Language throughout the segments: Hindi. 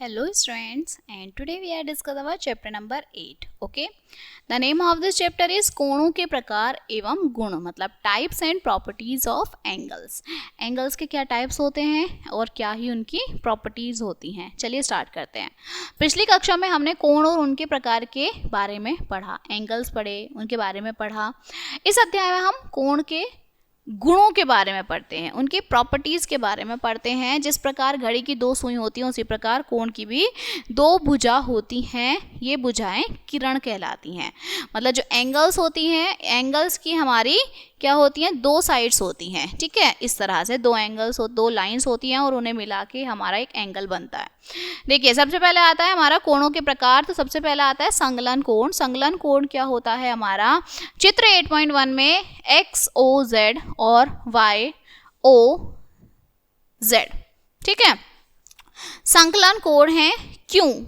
Hello students, and today we are discuss about chapter number 8. Okay, the name of this chapter is कोणों के प्रकार एवं गुण, मतलब types and properties of angles. Angles के क्या टाइप्स होते हैं और क्या ही उनकी प्रॉपर्टीज होती हैं. चलिए स्टार्ट करते हैं. पिछली कक्षा में हमने कोण और उनके प्रकार के बारे में पढ़ा, एंगल्स पढ़े, उनके बारे में पढ़ा. इस अध्याय में हम कोण के गुणों के बारे में पढ़ते हैं, उनकी प्रॉपर्टीज के बारे में पढ़ते हैं. जिस प्रकार घड़ी की दो सुई होती हैं उसी प्रकार कोण की भी दो भुजा होती हैं. ये भुजाएं किरण कहलाती हैं. मतलब जो एंगल्स होती हैं, एंगल्स की हमारी क्या होती हैं, दो साइड्स होती हैं. ठीक है, इस तरह से दो एंगल्स दो लाइंस होती हैं और उन्हें मिला के हमारा एक एंगल बनता है. देखिए सबसे पहले आता है हमारा कोणों के प्रकार. तो सबसे पहला आता है संगलन कोण. संगलन कोण क्या होता है हमारा, चित्र 8.1 में XOZ और YOZ. ठीक है, संकलन कोण है. क्यों,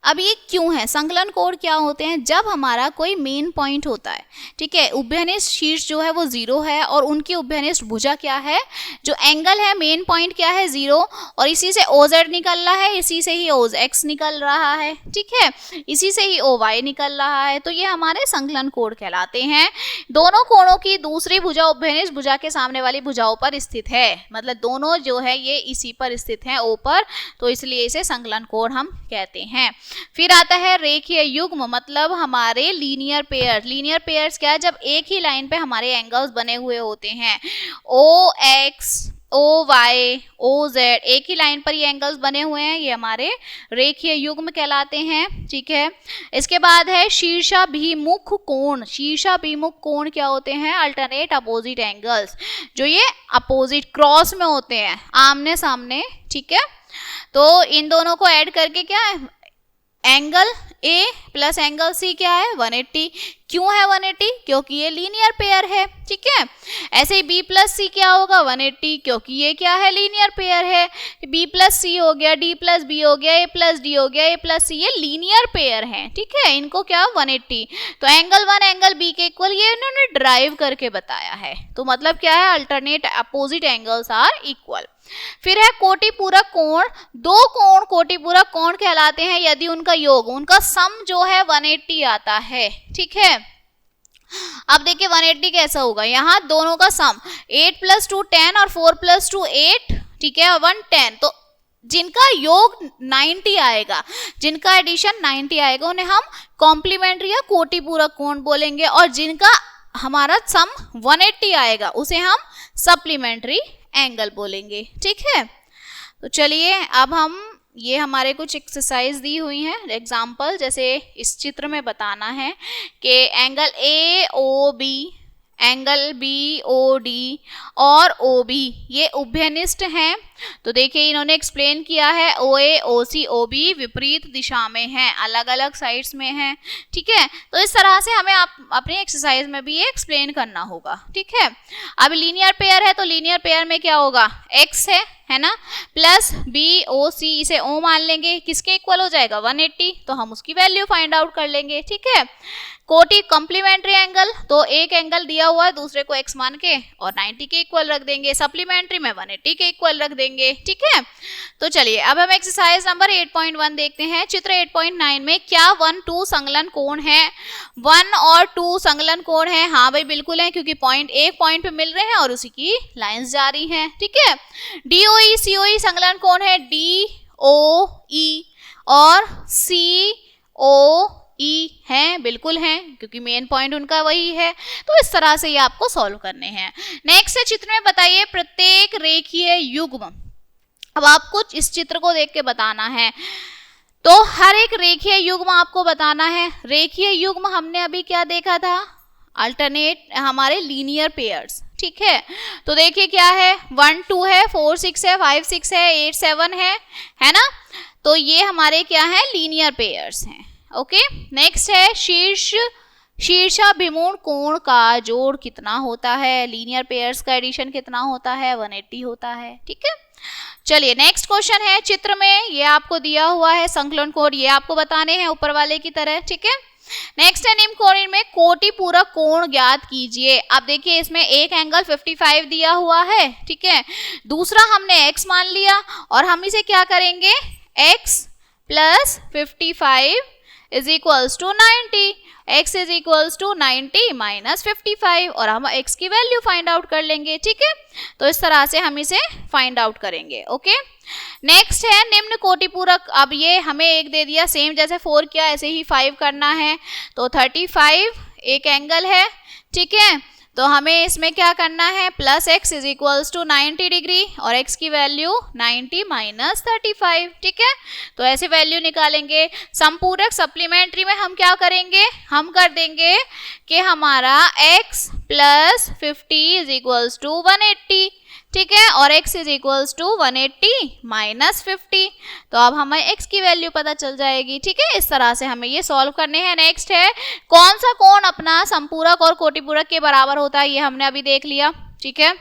अब ये क्यों है, संकलन कोण क्या होते हैं, जब हमारा कोई मेन पॉइंट होता है. ठीक है, उभयनिष्ठ शीर्ष जो है वो 0 है और उनकी उभयनिष्ठ भुजा क्या है, जो एंगल है मेन पॉइंट क्या है 0, और इसी से OZ निकल रहा है, इसी से ही OX निकल रहा है. ठीक है, इसी से ही OY निकल रहा है. तो ये हमारे संकलन कोण कहलाते हैं. दोनों कोणों की दूसरी भुजा उभयनिष्ठ भुजा के सामने वाली भुजाओं पर स्थित है. मतलब दोनों जो है ये इसी पर स्थित है, O पर, तो इसलिए इसे संकलन कोण हम कहते हैं. फिर आता है रेखीय युग्म, मतलब हमारे लीनियर पेयर. लीनियर पेयर्स क्या है, जब एक ही लाइन पे हमारे एंगल्स बने हुए होते हैं, OX OY OZ, एक ही लाइन पर ये एंगल्स बने हुए हैं, ये हमारे रेखीय युग्म कहलाते हैं. ठीक है, इसके बाद है शीर्षाभिमुख कोण. शीर्षाभिमुख कोण क्या होते हैं, अल्टरनेट अपोजिट एंगल्स, जो ये अपोजिट क्रॉस में होते हैं, आमने सामने. ठीक है, तो इन दोनों को ऐड करके क्या है, angle A plus angle C क्या है 180. क्यों है 180, क्योंकि ये लीनियर पेयर है. ठीक है, ऐसे ही B प्लस C क्या होगा 180, क्योंकि ये क्या है, लीनियर पेयर है. B प्लस C हो गया, D प्लस B हो गया, A प्लस D हो गया, A प्लस C, ये लीनियर पेयर है. ठीक है, इनको क्या 180. तो एंगल 1 एंगल B के इक्वल ये इन्होंने ड्राइव करके बताया है. तो मतलब क्या है, alternate opposite angles are equal. फिर है कोटि पूरक कोण. दो कोण कोटि पूरक कोण कहलाते हैं यदि उनका योग, उनका सम जो है 180 आता है. ठीक है, अब देखिए 180 कैसा होगा, यहाँ दोनों का सम 8 + 2 10 और 4 + 2 8. ठीक है, 110. तो जिनका योग 90 आएगा, जिनका एडिशन 90 आएगा, उन्हें हम कॉम्प्लीमेंट्री या कोटि पूरक कोण बोलेंगे, और जिनका हमारा सम 180 आएगा उसे हम सप्लीमेंट्री एंगल बोलेंगे. ठीक है, तो चलिए अब हम, ये हमारे कुछ एक्सरसाइज दी हुई हैं एग्जाम्पल, जैसे इस चित्र में बताना है कि एंगल AOB, एंगल BOD और OB ये उभयनिष्ठ हैं. तो देखिए इन्होंने एक्सप्लेन किया है, OA OC OB विपरीत दिशा में हैं, अलग अलग साइड्स में हैं. ठीक है, तो इस तरह से हमें अपनी एक्सरसाइज में भी ये एक्सप्लेन करना होगा. ठीक है, अब लीनियर पेयर है, तो लीनियर पेयर में क्या होगा, X है ना, प्लस BOC, इसे O मान लेंगे, किसके इक्वल हो जाएगा 180, तो हम उसकी वैल्यू फाइंड आउट कर लेंगे. ठीक है, कोटि कॉम्प्लीमेंट्री एंगल, तो एक एंगल दिया हुआ है, दूसरे को X मान के और 90 के इक्वल रख देंगे, सप्लीमेंट्री में 180 के इक्वल रख देंगे. ठीक है, तो चलिए अब हम एक्सरसाइज नंबर 8.1 देखते हैं. चित्र 8.9 में क्या 1 2 संकलन कोण है, 1 और 2 संकलन कोण है. हाँ भाई बिल्कुल है, क्योंकि पॉइंट एक पॉइंट पे मिल रहे हैं और उसी की लाइंस जा रही हैं. ठीक है, DOE COE संकलन कोण है, DOE और COE हैं, बिल्कुल हैं, क्योंकि मेन पॉइंट उनका वही है. तो इस तरह से ये आपको सॉल्व करने हैं. नेक्स्ट है चित्र में बताइए प्रत्येक रेखीय युग्म. अब आपको इस चित्र को देख के बताना है, तो हर एक रेखीय युग्म आपको बताना है. रेखीय युग्म हमने अभी क्या देखा था, अल्टरनेट हमारे लीनियर पेयर्स. ठीक है, तो देखिए क्या है, 1 2 है, 4 6 है, 5 6 है, 8 7 है ना. तो ये हमारे क्या है, लीनियर पेयर्स हैं. ओके, नेक्स्ट है शीर्षाभिमुख कोण का जोड़ कितना होता है. लीनियर पेयर्स का एडिशन कितना होता है, 180 होता है. ठीक है, चलिए नेक्स्ट क्वेश्चन है. चित्र में ये आपको दिया हुआ है संकलन कोण, ये आपको बताने हैं ऊपर वाले की तरह. ठीक है, नेक्स्ट है निम्न कोण में कोटि पूरक कोण ज्ञात कीजिए. अब देखिए इसमें एक एंगल 55 दिया हुआ है. ठीक है, दूसरा हमने X मान लिया और हम इसे क्या करेंगे, X plus 55 is equals to 90, x is equals to 90 minus 55 और हम x की वैल्यू फाइंड आउट कर लेंगे। ठीक है, तो इस तरह से हम इसे फाइंड आउट करेंगे। ओके, नेक्स्ट है निम्न कोटि पूरक। अब ये हमें एक दे दिया, सेम जैसे 4 किया ऐसे ही 5 करना है। तो 35 एक एंगल है। ठीक है, तो हमें इसमें क्या करना है, plus x is equals to 90 degree और x की वैल्यू 90 माइनस 35। ठीक है, तो ऐसे वैल्यू निकालेंगे। संपूरक सप्लीमेंट्री में हम क्या करेंगे, हम कर देंगे कि हमारा x plus 50 is equals to 180। ठीक है, और x is equals to 180 minus 50। तो अब हमें x की वैल्यू पता चल जाएगी। ठीक है, इस तरह से हमें ये सॉल्व करने हैं। नेक्स्ट है कौन सा कोण अपना संपूरक और कोटिपूरक के बराबर होता है, ये हमने अभी देख लिया। ठीक है,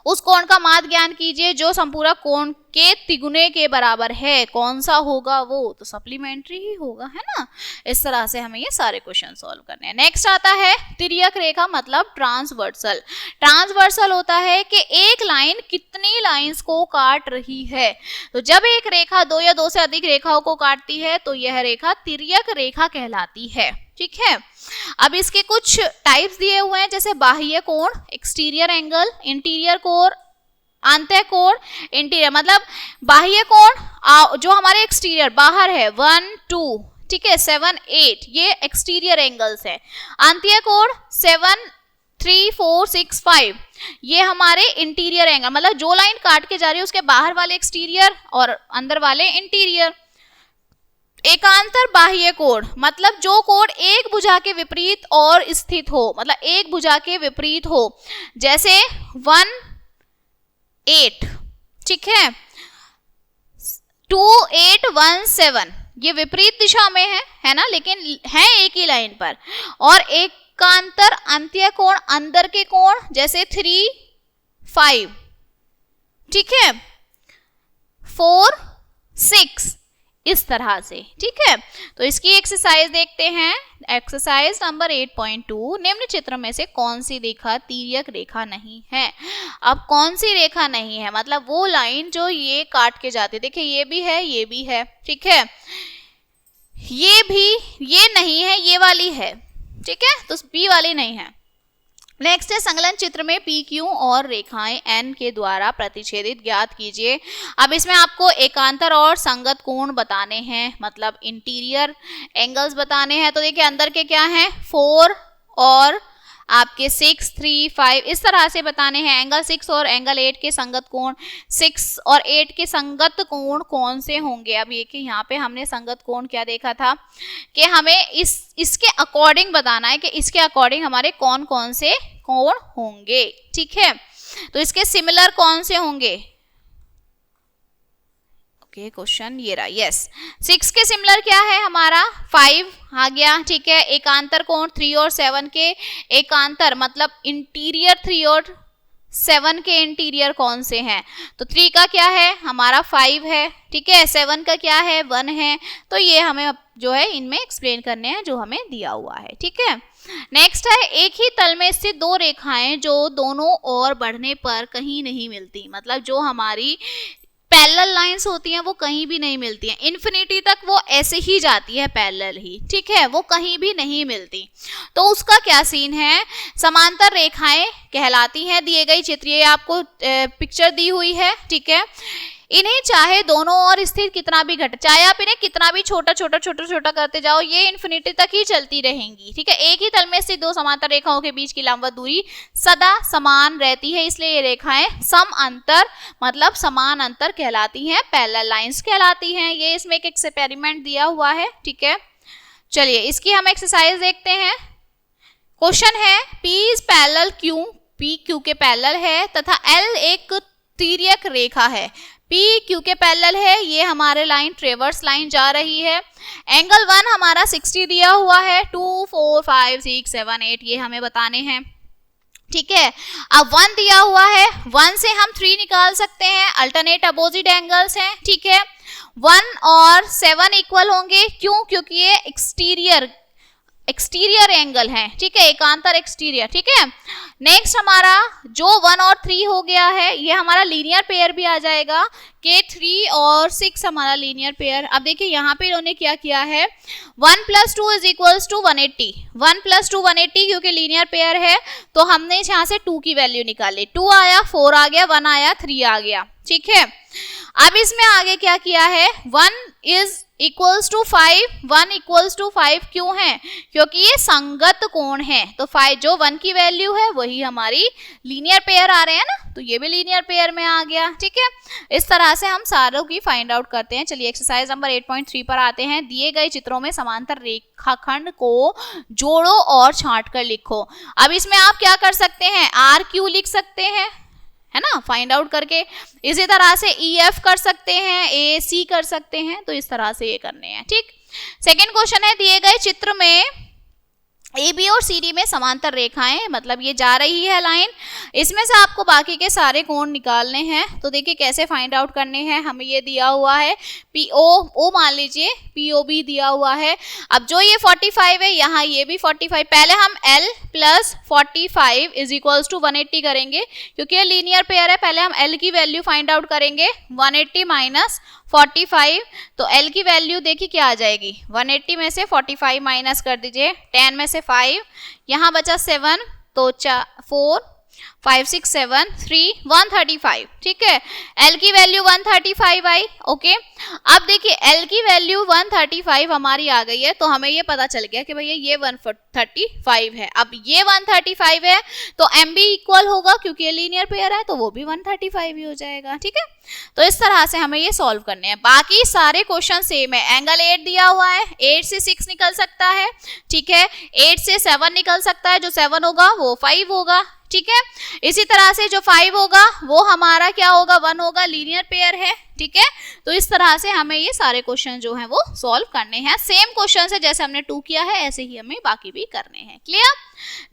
उस कोण का माध्य ज्ञान कीजिए जो संपूरक कोण के तिगुने के बराबर है। कौन सा होगा वो, तो सप्लीमेंट्री ही होगा, है ना। इस तरह से हमें ये सारे क्वेश्चन सॉल्व करने हैं। नेक्स्ट आता है तिर्यक रेखा मतलब ट्रांसवर्सल। ट्रांसवर्सल होता है कि एक लाइन कितनी लाइंस को काट रही है। तो जब एक रेखा दो या दो से अधिक रेखाओं को काटती है तो यह रेखा तिर्यक रेखा कहलाती है। ठीक है, अब इसके कुछ टाइप्स दिए हुए हैं, जैसे बाह्य कोण, एक्सटीरियर एंगल, इंटीरियर कोण, आंतः कोण, इंटीरियर मतलब बाह्य कोण जो हमारे एक्सटीरियर बाहर है 1 2, ठीक है 7 8, ये एक्सटीरियर एंगल्स है। आंतः कोण 7 3 4 6 5, ये हमारे इंटीरियर एंगल मतलब जो लाइन काट के जा रही है उसके बाहर वाले एक्सटीरियर और अंदर वाले इंटीरियर। एकांतर बाह्य कोण मतलब जो कोण एक भुजा के विपरीत और स्थित हो, मतलब एक भुजा के विपरीत हो, जैसे 1 8, ठीक है 2 8 1 7, ये विपरीत दिशा में है ना, लेकिन है एक ही लाइन पर। और एकांतर अंत्य कोण अंदर के कोण जैसे 3 5, ठीक है 4 6, इस तरह से। ठीक है, तो इसकी एक्सरसाइज देखते हैं। एक्सरसाइज नंबर 8.2, निम्न चित्र में से कौन सी रेखा तिर्यक रेखा नहीं है। अब कौन सी रेखा नहीं है मतलब वो लाइन जो ये काट के जाती है। देखिए ये भी है, ये भी है, ठीक है ये भी, ये नहीं है, ये वाली है। ठीक है, तो बी वाली नहीं है। नेक्स्ट है संकलन चित्र में पी क्यू और रेखाएं एन के द्वारा प्रतिच्छेदित ज्ञात कीजिए। अब इसमें आपको एकांतर और संगत कोण बताने हैं, मतलब इंटीरियर एंगल्स बताने हैं। तो देखिए अंदर के क्या हैं 4 और आपके 6 3 5, इस तरह से बताने हैं। एंगल 6 और एंगल 8 के संगत कोण, 6 और 8 के संगत कोण कौन से होंगे। अब ये कि यहाँ पे हमने संगत कोण क्या देखा था कि हमें इसके अकॉर्डिंग बताना है कि इसके अकॉर्डिंग हमारे कौन कौन से कोण होंगे। ठीक है, तो इसके सिमिलर कौन से होंगे। ओके, क्वेश्चन ये रहा, यस 6 के सिमिलर क्या है हमारा 5 आ गया। ठीक है, एकांतर कोण 3 और 7 के एकांतर मतलब इंटीरियर 3 और 7 के इंटीरियर कौन से हैं। तो 3 का क्या है हमारा 5 है, ठीक है 7 का क्या है 1 है। तो ये हमें जो है इनमें एक्सप्लेन करने हैं जो हमें दिया हुआ है। ठीक है, नेक्स्ट है एक ही तल में स्थित दो रेखाएं जो दोनों ओर बढ़ने पर कहीं नहीं मिलती, मतलब जो हमारी पैरेलल लाइंस होती हैं वो कहीं भी नहीं मिलती हैं, इन्फिनिटी तक वो ऐसे ही जाती है पैरेलल ही। ठीक है, वो कहीं भी नहीं मिलती। तो उसका क्या सीन है, समांतर रेखाएं कहलाती हैं। दिए गई चित्र ये आपको पिक्चर दी हुई है। ठीक है, इन्हें चाहे दोनों ओर स्थित कितना भी घटे, चाहे आप इन्हें कितना भी छोटा छोटा छोटा छोटा करते जाओ, ये इन्फिनिटी तक ही चलती रहेंगी। ठीक है, एक ही तल में स्थित दो समांतर रेखाओं के बीच की लंबवत दूरी सदा समान रहती है, इसलिए ये रेखाएं सम अंतर मतलब समान अंतर कहलाती हैं, पैरेलल लाइंस कहलाती हैं। ये इसमें एक एक्सपेरिमेंट दिया हुआ है। ठीक है, चलिए इसकी हम एक्सरसाइज देखते हैं। क्वेश्चन है P is parallel Q, P Q के पैरेलल है तथा L एक तिर्यक रेखा है। P Q के पैरेलल है, ये हमारे लाइन ट्रेवर्स लाइन जा रही है। एंगल 1 हमारा 60 दिया हुआ है, 2 4 5 6 7 8 ये हमें बताने हैं। ठीक है, अब 1 दिया हुआ है, 1 से हम 3 निकाल सकते हैं, अल्टरनेट अपोजिट एंगल्स हैं। ठीक है, 1 और 7 इक्वल होंगे, क्यों, क्योंकि ये एक्सटीरियर एक्सटीरियर एंगल है, ठीक है, एकांतर एक्सटीरियर, ठीक है। नेक्स्ट हमारा जो 1 और 3 हो गया है, ये हमारा लीनियर पेयर भी आ जाएगा, के 3 और 6 हमारा लीनियर पेयर। अब देखिए यहाँ पे इन्होंने क्या किया है, 1 + 2 = 180, 1 + 2 180, क्योंकि लीनियर पेयर है तो हमने यहाँ से 2 की वैल्यू निकाली, 2 आया, 4 आ गया, 1 आया, 3 आ गया, ठीक है। अब इसमें आगे क्या किया है, 1 = 5, 1 = 5 क्यों है, क्योंकि ये संगत कोण है, तो 5 जो 1 की वैल्यू है वही हमारी लीनियर पेयर आ रहे हैं ना, तो ये भी लीनियर पेयर में आ गया, ठीक है। इस तरह से हम सारों की फाइंड आउट करते हैं। चलिए एक्सरसाइज नंबर 8.3 पर आते हैं। दिए गए चित्रों में समांतर रेखाखंड को जोड़ो और छांट कर लिखो। अब इसमें आप क्या कर सकते हैं, RQ लिख सकते हैं, है ना, फाइंड आउट करके। इसी तरह से EF कर सकते हैं, AC कर सकते हैं, तो इस तरह से ये करने हैं, ठीक। सेकेंड क्वेश्चन है, दिए गए चित्र में AB और CD में समांतर रेखाएं, मतलब ये जा रही है लाइन, इसमें से आपको बाकी के सारे कोण निकालने हैं। तो देखिए कैसे फाइंड आउट करने हैं, हमें ये दिया हुआ है PO मान लीजिए, POB दिया हुआ है। अब जो ये 45 है, यहाँ ये भी 45, पहले हम L + 45 = 180 करेंगे, क्योंकि ये लीनियर पेयर है। पहले हम L की वैल्यू फाइंड आउट करेंगे, 180 - 45, तो L की वैल्यू देखिए क्या आ जाएगी, 180 में से 45 माइनस कर दीजिए, 10 में से 5, यहाँ बचा 7, तो 4 5 6 7 3 135, ठीक है। L की वैल्यू 135 आई, ओके। अब देखिए L की वैल्यू 135 हमारी आ गई है, तो हमें ये पता चल गया कि भैया ये 135 है। अब ये 135 है तो MB इक्वल होगा, क्योंकि ये लीनियर पेयर है, तो वो भी 135 ही हो जाएगा, ठीक है। तो इस तरह से हमें ये सॉल्व करने हैं। बाकी सारे क्वेश्चन सेम है। एंगल 8 दिया हुआ है, 8 से 6 निकल सकता है, ठीक है। 8 से 7 निकल सकता है, जो 7 होगा वो 5 होगा, ठीक है। इसी तरह से जो 5 होगा वो हमारा क्या होगा, 1 होगा, लीनियर पेयर है, ठीक है। तो इस तरह से हमें ये सारे क्वेश्चन जो हैं वो सॉल्व करने हैं। सेम क्वेश्चन है जैसे हमने 2 किया है, ऐसे ही हमें बाकी भी करने हैं। Clear?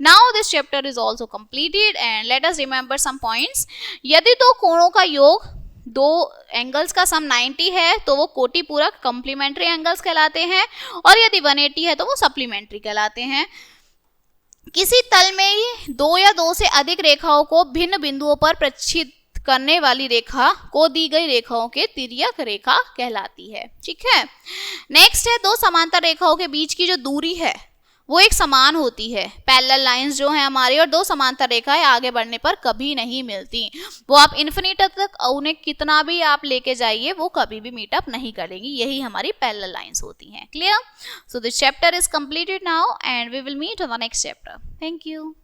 Now this chapter is also completed and let us remember some points. यदि दो कोणों का योग, दो एंगल्स का सम 90 है तो वो कोटि पूरक कॉम्प्लीमेंट्री एंगल्स कहलाते हैं, और यदि 180 है तो वो सप्लीमेंट्री कहलाते हैं। किसी तल में 2 या 2 से अधिक रेखाओं को भिन्न बिंदुओं पर प्रक्षेपित करने वाली रेखा को दी गई रेखाओं के तिर्यक रेखा कहलाती है, ठीक है। नेक्स्ट है, दो समांतर रेखाओं के बीच की जो दूरी है वो एक समान होती है। पैरेलल लाइंस जो है हमारी, और दो समांतर रेखाएं आगे बढ़ने पर कभी नहीं मिलती। वो आप इन्फिनिटी तक उन्हें कितना भी आप लेके जाइए, वो कभी भी मीटअप नहीं करेंगी। यही हमारी पैरेलल लाइंस होती हैं। Clear? So this chapter is completed now and we will meet on the next chapter. Thank you.